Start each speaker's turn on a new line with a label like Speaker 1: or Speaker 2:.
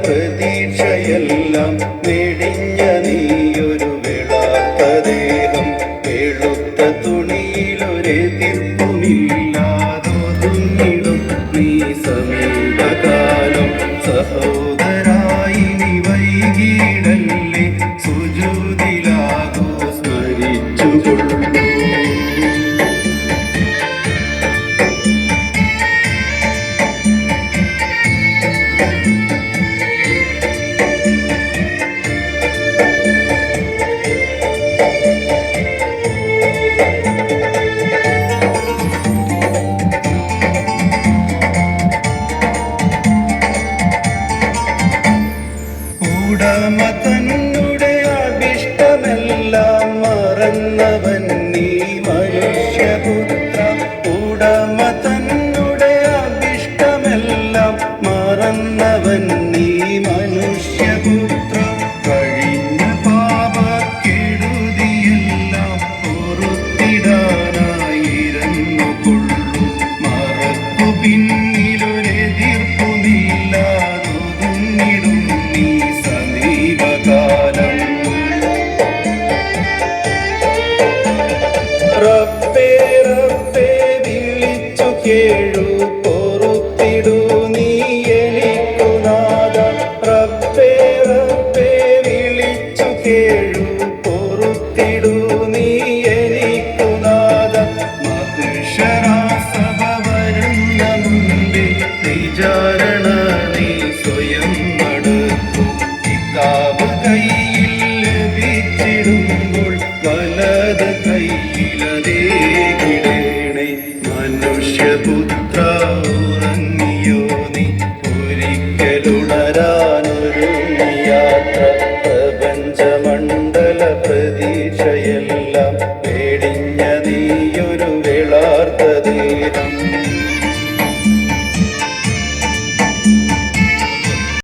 Speaker 1: പ്രതീക്ഷയെല്ലാം വെടിഞ്ഞ നീയൊരു വെളാത്ത ദേഹം വെളുത്ത തുണിയിലൊരെതിർപ്പുമില്ലാതൊതുങ്ങിടും നീ സമീപകാലം സഹോദരായി നീ വൈകിടല്ലേ സുജൂദിലാകൂ സ്മരിച്ചുകൊള്ളൂ. ഉടമ തന്നെ അഭിഷ്ടമെല്ലാം മറന്നവൻ നീ മനുഷ്യപുത്ര. ഉടമ തന്നെ അഭിഷ്ടമെല്ലാം മറന്നവൻ നീ മനുഷ്യപുത്ര. കഴിഞ്ഞ പാപക്കെടുതിയെല്ലാം പൊറുത്തിടാനായിരുന്നു കൊള്ളു. മറക്കു പിന്നിലൊരെതിർപ്പുമില്ലാതൊതുങ്ങിടും നീ സമീപകാലം. റബ്ബേ റബ്ബേ വിളിച്ചു കേഴു പൊറുത്തിടൂ നീ എനിക്കു നാഥ. റബ്ബേ റബ്ബേ വിളിച്ചു കേഴു പൊറുത്തിടൂ നീ എനിക്കു നാഥ. മഹ്ശറാസഭ വരുന്ന മുമ്പേ വിചാരണ നീ സ്വയം നടത്തു. കിതാബ് കയ്യിൽ ലഭിച്ചിടുമ്പോൾ വലത് കയ്യിലതേകിടേണേ. മനുഷ്യപുത്ര ഉറങ്ങിയോ നീ ഒരിക്കലുണരാനൊരുങ്ങി യാത്ര പ്രപഞ്ചമണ്ഡ